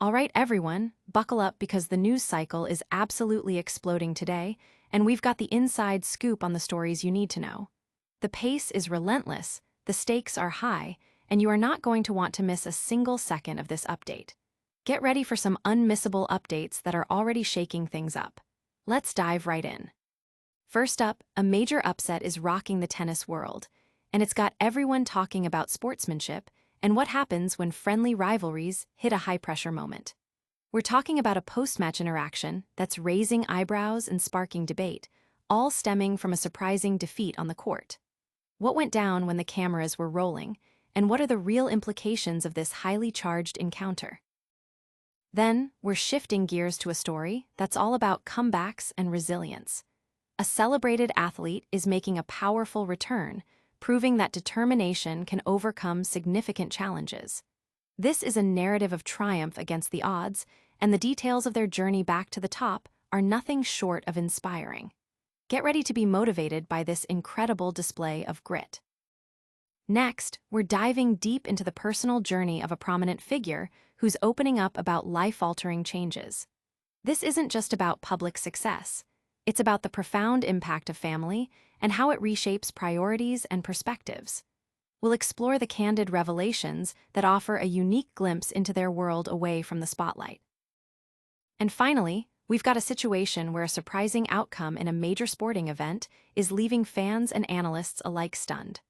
All right, everyone, buckle up because the news cycle is absolutely exploding today, and we've got the inside scoop on the stories you need to know. The pace is relentless, the stakes are high, and you are not going to want to miss a single second of this update. Get ready for some unmissable updates that are already shaking things up. Let's dive right in. First up, a major upset is rocking the tennis world, and it's got everyone talking about sportsmanship and what happens when friendly rivalries hit a high-pressure moment. We're talking about a post-match interaction that's raising eyebrows and sparking debate, all stemming from a surprising defeat on the court. What went down when the cameras were rolling, and what are the real implications of this highly charged encounter? Then, we're shifting gears to a story that's all about comebacks and resilience. A celebrated athlete is making a powerful return, proving that determination can overcome significant challenges. This is a narrative of triumph against the odds, and the details of their journey back to the top are nothing short of inspiring. Get ready to be motivated by this incredible display of grit. Next, we're diving deep into the personal journey of a prominent figure who's opening up about life-altering changes. This isn't just about public success. It's about the profound impact of family and how it reshapes priorities and perspectives. We'll explore the candid revelations that offer a unique glimpse into their world away from the spotlight. And finally, we've got a situation where a surprising outcome in a major sporting event is leaving fans and analysts alike stunned.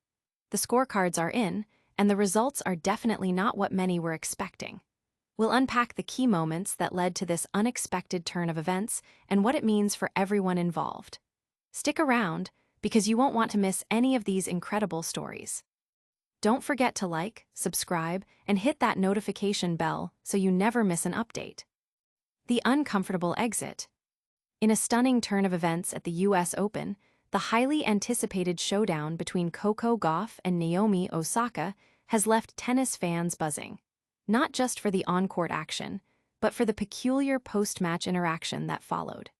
The scorecards are in, and the results are definitely not what many were expecting. We'll unpack the key moments that led to this unexpected turn of events and what it means for everyone involved. Stick around, because you won't want to miss any of these incredible stories. Don't forget to like, subscribe, and hit that notification bell so you never miss an update. The uncomfortable exit. In a stunning turn of events at the US Open, the highly anticipated showdown between Coco Gauff and Naomi Osaka has left tennis fans buzzing. Not just for the on-court action, but for the peculiar post-match interaction that followed.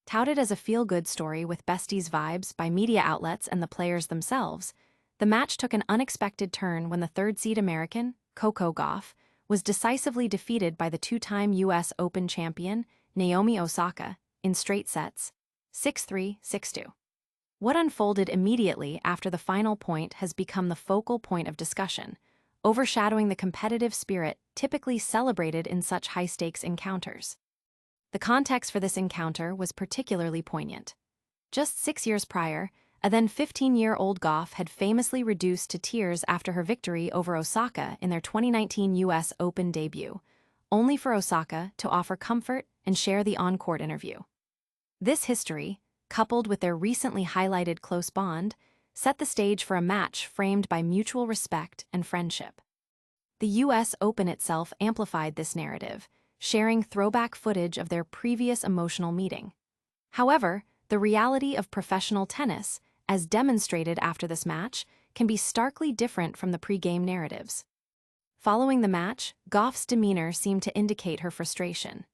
Touted as a feel-good story with besties vibes by media outlets and the players themselves, the match took an unexpected turn when the third-seed American, Coco Gauff, was decisively defeated by the two-time US Open champion, Naomi Osaka, in straight sets, 6-3, 6-2. What unfolded immediately after the final point has become the focal point of discussion, overshadowing the competitive spirit typically celebrated in such high-stakes encounters. The context for this encounter was particularly poignant. Just 6 years prior, a then 15-year-old Gauff had famously reduced to tears after her victory over Osaka in their 2019 US Open debut, only for Osaka to offer comfort and share the on-court interview. This history, coupled with their recently highlighted close bond, set the stage for a match framed by mutual respect and friendship. The US Open itself amplified this narrative, sharing throwback footage of their previous emotional meeting. However, the reality of professional tennis, as demonstrated after this match, can be starkly different from the pre-game narratives. Following the match, Gauff's demeanor seemed to indicate her frustration.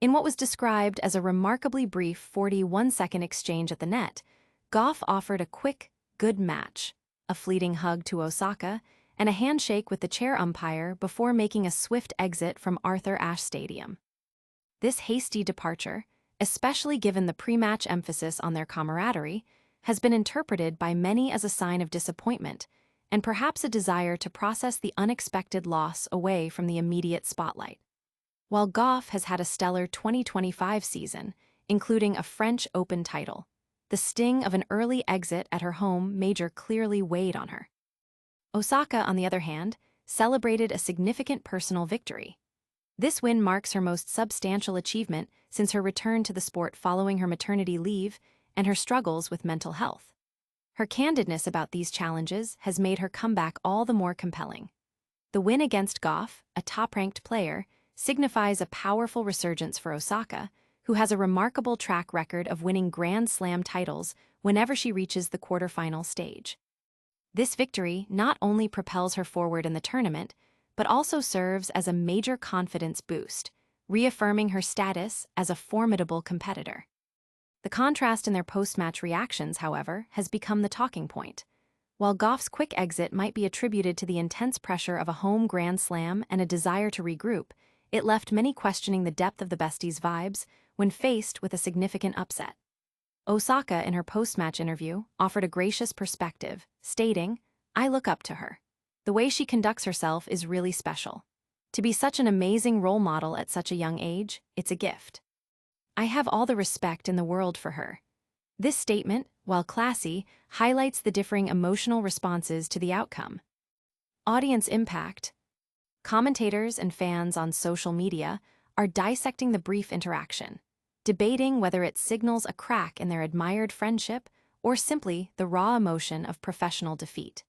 In what was described as a remarkably brief 41-second exchange at the net, Gauff offered a quick, good match, a fleeting hug to Osaka, and a handshake with the chair umpire before making a swift exit from Arthur Ashe Stadium. This hasty departure, especially given the pre-match emphasis on their camaraderie, has been interpreted by many as a sign of disappointment and perhaps a desire to process the unexpected loss away from the immediate spotlight. While Gauff has had a stellar 2025 season, including a French Open title, the sting of an early exit at her home major clearly weighed on her. Osaka, on the other hand, celebrated a significant personal victory. This win marks her most substantial achievement since her return to the sport following her maternity leave and her struggles with mental health. Her candidness about these challenges has made her comeback all the more compelling. The win against Gauff, a top-ranked player, signifies a powerful resurgence for Osaka, who has a remarkable track record of winning Grand Slam titles whenever she reaches the quarterfinal stage. This victory not only propels her forward in the tournament, but also serves as a major confidence boost, reaffirming her status as a formidable competitor. The contrast in their post-match reactions, however, has become the talking point. While Gauff's quick exit might be attributed to the intense pressure of a home Grand Slam and a desire to regroup, it left many questioning the depth of the besties' vibes when faced with a significant upset. Osaka, in her post-match interview, offered a gracious perspective, stating, "I look up to her. The way she conducts herself is really special. To be such an amazing role model at such a young age, it's a gift. I have all the respect in the world for her." This statement, while classy, highlights the differing emotional responses to the outcome. Audience impact. Commentators and fans on social media are dissecting the brief interaction, debating whether it signals a crack in their admired friendship or simply the raw emotion of professional defeat.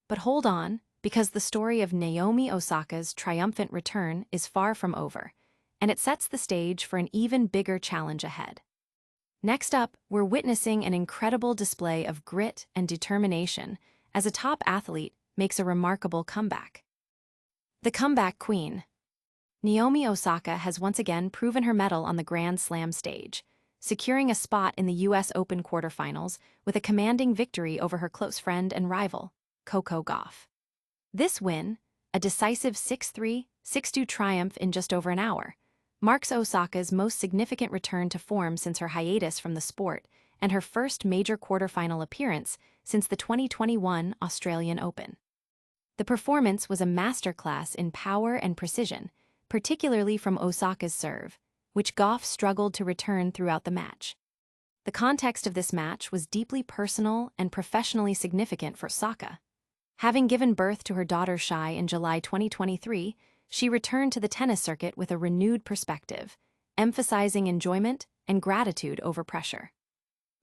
But hold on, because the story of Naomi Osaka's triumphant return is far from over, and it sets the stage for an even bigger challenge ahead. Next up, we're witnessing an incredible display of grit and determination as a top athlete makes a remarkable comeback. The comeback queen. Naomi Osaka has once again proven her mettle on the Grand Slam stage, securing a spot in the US Open quarterfinals with a commanding victory over her close friend and rival, Coco Gauff. This win, a decisive 6-3, 6-2 triumph in just over an hour, marks Osaka's most significant return to form since her hiatus from the sport and her first major quarterfinal appearance since the 2021 Australian Open. The performance was a masterclass in power and precision, particularly from Osaka's serve, which Gauff struggled to return throughout the match. The context of this match was deeply personal and professionally significant for Osaka. Having given birth to her daughter Shai in July 2023, she returned to the tennis circuit with a renewed perspective, emphasizing enjoyment and gratitude over pressure.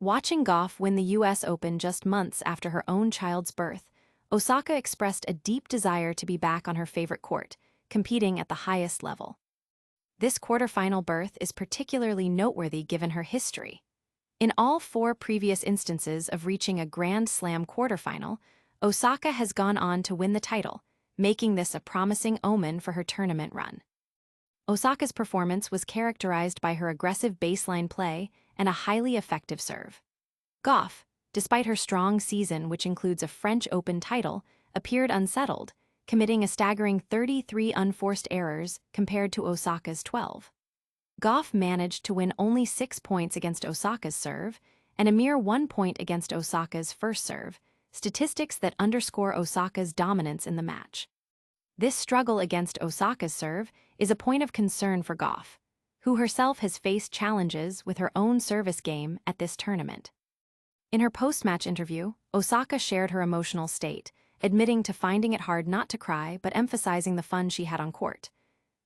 Watching Gauff win the US Open just months after her own child's birth, Osaka expressed a deep desire to be back on her favorite court, competing at the highest level. This quarterfinal berth is particularly noteworthy given her history. In all 4 previous instances of reaching a Grand Slam quarterfinal, Osaka has gone on to win the title, making this a promising omen for her tournament run. Osaka's performance was characterized by her aggressive baseline play and a highly effective serve. Gauff, despite her strong season, which includes a French Open title, appeared unsettled, committing a staggering 33 unforced errors compared to Osaka's 12. Gauff managed to win only 6 points against Osaka's serve and a mere 1 point against Osaka's first serve, statistics that underscore Osaka's dominance in the match. This struggle against Osaka's serve is a point of concern for Gauff, who herself has faced challenges with her own service game at this tournament. In her post-match interview, Osaka shared her emotional state, admitting to finding it hard not to cry but emphasizing the fun she had on court.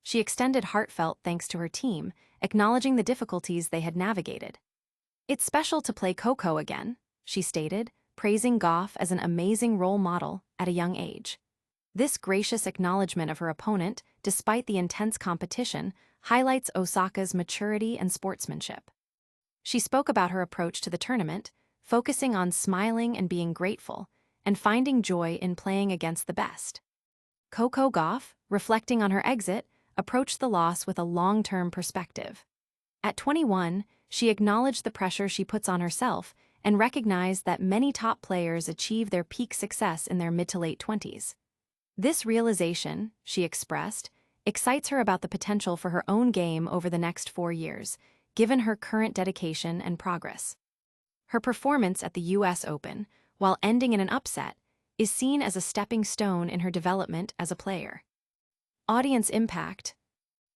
She extended heartfelt thanks to her team, acknowledging the difficulties they had navigated. "It's special to play Coco again," she stated, praising Gauff as an amazing role model at a young age. This gracious acknowledgement of her opponent, despite the intense competition, highlights Osaka's maturity and sportsmanship. She spoke about her approach to the tournament, focusing on smiling and being grateful, and finding joy in playing against the best. Coco Gauff, reflecting on her exit, approached the loss with a long-term perspective. At 21, she acknowledged the pressure she puts on herself and recognized that many top players achieve their peak success in their mid to late 20s. This realization, she expressed, excites her about the potential for her own game over the next 4 years, given her current dedication and progress. Her performance at the US Open, while ending in an upset, is seen as a stepping stone in her development as a player. Audience impact.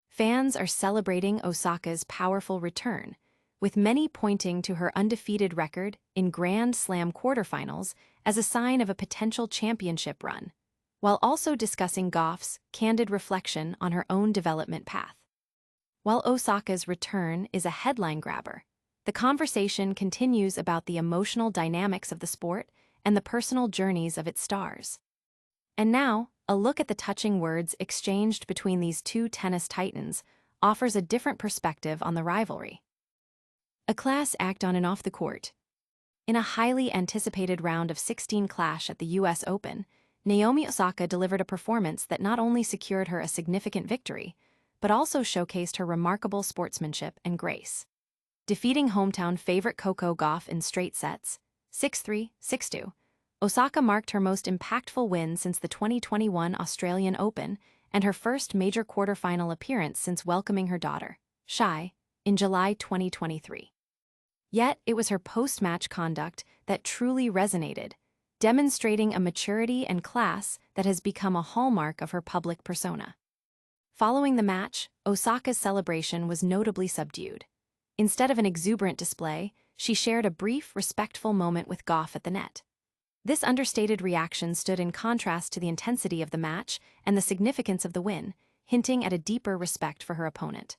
Fans are celebrating Osaka's powerful return, with many pointing to her undefeated record in Grand Slam quarterfinals as a sign of a potential championship run, while also discussing Gauff's candid reflection on her own development path. While Osaka's return is a headline grabber, the conversation continues about the emotional dynamics of the sport and the personal journeys of its stars. And now, a look at the touching words exchanged between these 2 tennis titans offers a different perspective on the rivalry. A class act on and off the court. In a highly anticipated round of 16 clash at the US Open, Naomi Osaka delivered a performance that not only secured her a significant victory, but also showcased her remarkable sportsmanship and grace. Defeating hometown favorite Coco Gauff in straight sets, 6-3, 6-2, Osaka marked her most impactful win since the 2021 Australian Open and her first major quarterfinal appearance since welcoming her daughter, Shai, in July 2023. Yet, it was her post-match conduct that truly resonated, demonstrating a maturity and class that has become a hallmark of her public persona. Following the match, Osaka's celebration was notably subdued. Instead of an exuberant display, she shared a brief, respectful moment with Gauff at the net. This understated reaction stood in contrast to the intensity of the match and the significance of the win, hinting at a deeper respect for her opponent.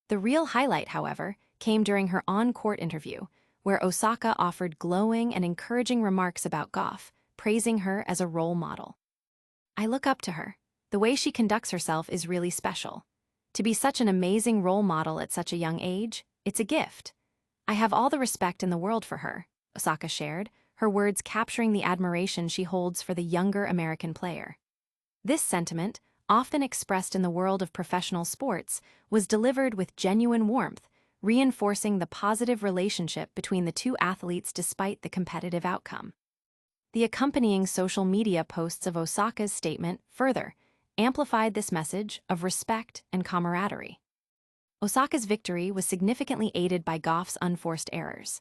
The real highlight, however, came during her on-court interview, where Osaka offered glowing and encouraging remarks about Gauff, praising her as a role model. "I look up to her. The way she conducts herself is really special. To be such an amazing role model at such a young age, it's a gift. I have all the respect in the world for her," Osaka shared, her words capturing the admiration she holds for the younger American player. This sentiment, often expressed in the world of professional sports, was delivered with genuine warmth, reinforcing the positive relationship between the two athletes despite the competitive outcome. The accompanying social media posts of Osaka's statement further amplified this message of respect and camaraderie. Osaka's victory was significantly aided by Gauff's unforced errors.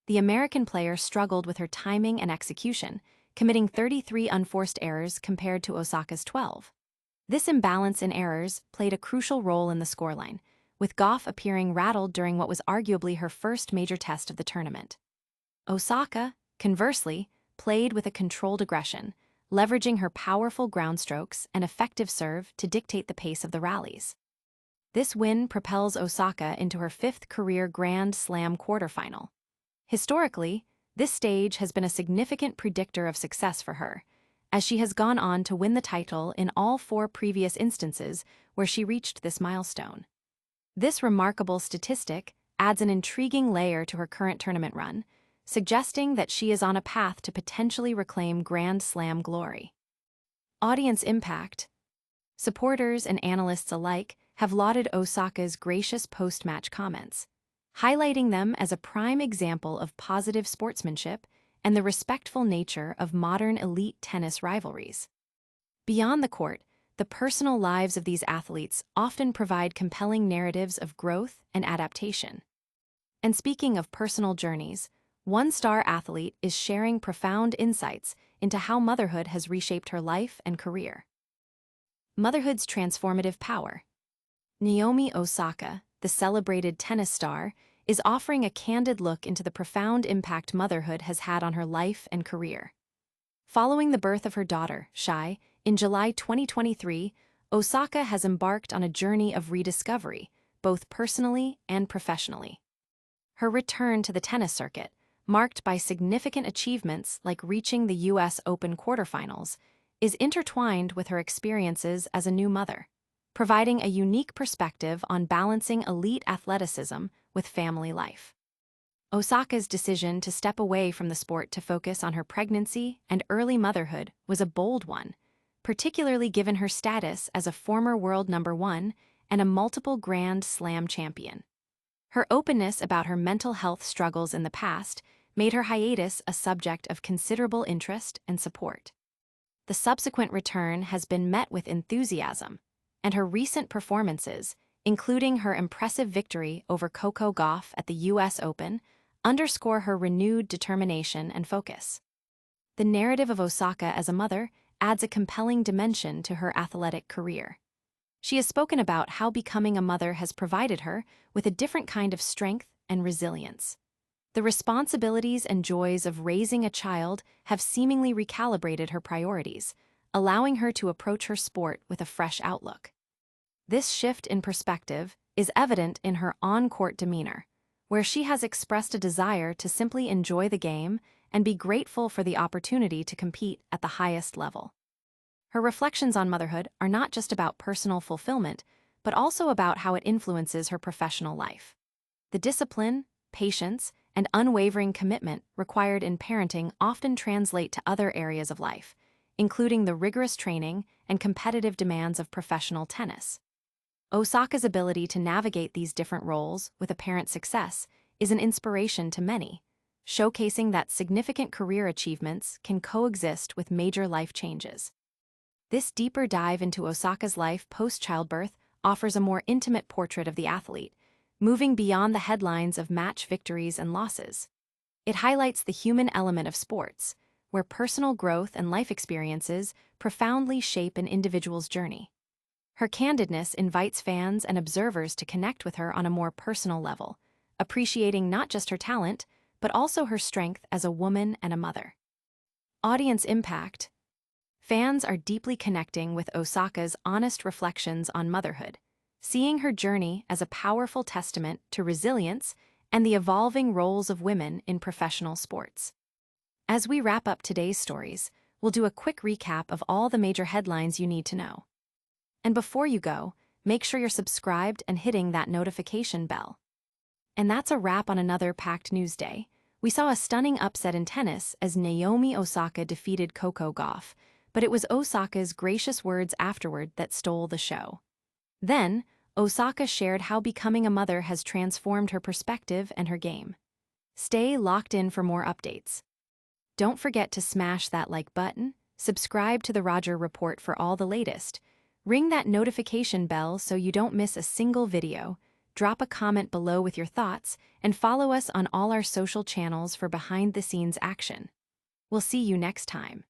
The American player struggled with her timing and execution, committing 33 unforced errors compared to Osaka's 12. This imbalance in errors played a crucial role in the scoreline, with Gauff appearing rattled during what was arguably her first major test of the tournament. Osaka, conversely, played with a controlled aggression, leveraging her powerful ground strokes and effective serve to dictate the pace of the rallies. This win propels Osaka into her fifth career Grand Slam quarterfinal. Historically, this stage has been a significant predictor of success for her, as she has gone on to win the title in all 4 previous instances where she reached this milestone. This remarkable statistic adds an intriguing layer to her current tournament run, suggesting that she is on a path to potentially reclaim Grand Slam glory. Audience impact. Supporters and analysts alike have lauded Osaka's gracious post-match comments, highlighting them as a prime example of positive sportsmanship and the respectful nature of modern elite tennis rivalries. Beyond the court, the personal lives of these athletes often provide compelling narratives of growth and adaptation. And speaking of personal journeys, one star athlete is sharing profound insights into how motherhood has reshaped her life and career. Motherhood's transformative power. Naomi Osaka, the celebrated tennis star, is offering a candid look into the profound impact motherhood has had on her life and career. Following the birth of her daughter, Shai, in July 2023, Osaka has embarked on a journey of rediscovery, both personally and professionally. Her return to the tennis circuit, marked by significant achievements like reaching the US Open quarterfinals, is intertwined with her experiences as a new mother, providing a unique perspective on balancing elite athleticism with family life. Osaka's decision to step away from the sport to focus on her pregnancy and early motherhood was a bold one, particularly given her status as a former world number 1 and a multiple Grand Slam champion. Her openness about her mental health struggles in the past made her hiatus a subject of considerable interest and support. The subsequent return has been met with enthusiasm, and her recent performances, including her impressive victory over Coco Gauff at the US Open, underscore her renewed determination and focus. The narrative of Osaka as a mother adds a compelling dimension to her athletic career. She has spoken about how becoming a mother has provided her with a different kind of strength and resilience. The responsibilities and joys of raising a child have seemingly recalibrated her priorities, allowing her to approach her sport with a fresh outlook. This shift in perspective is evident in her on-court demeanor, where she has expressed a desire to simply enjoy the game and be grateful for the opportunity to compete at the highest level. Her reflections on motherhood are not just about personal fulfillment, but also about how it influences her professional life. The discipline, patience, and unwavering commitment required in parenting often translate to other areas of life, including the rigorous training and competitive demands of professional tennis. Osaka's ability to navigate these different roles with apparent success is an inspiration to many, showcasing that significant career achievements can coexist with major life changes. This deeper dive into Osaka's life post-childbirth offers a more intimate portrait of the athlete, moving beyond the headlines of match victories and losses. It highlights the human element of sports, where personal growth and life experiences profoundly shape an individual's journey. Her candidness invites fans and observers to connect with her on a more personal level, appreciating not just her talent, but also her strength as a woman and a mother. Audience impact. Fans are deeply connecting with Osaka's honest reflections on motherhood, seeing her journey as a powerful testament to resilience and the evolving roles of women in professional sports. As we wrap up today's stories, we'll do a quick recap of all the major headlines you need to know. And before you go, make sure you're subscribed and hitting that notification bell. And that's a wrap on another packed news day. We saw a stunning upset in tennis as Naomi Osaka defeated Coco Gauff, but it was Osaka's gracious words afterward that stole the show. Then, Osaka shared how becoming a mother has transformed her perspective and her game. Stay locked in for more updates. Don't forget to smash that like button, subscribe to the Roger Report for all the latest, ring that notification bell so you don't miss a single video, drop a comment below with your thoughts, and follow us on all our social channels for behind-the-scenes action. We'll see you next time.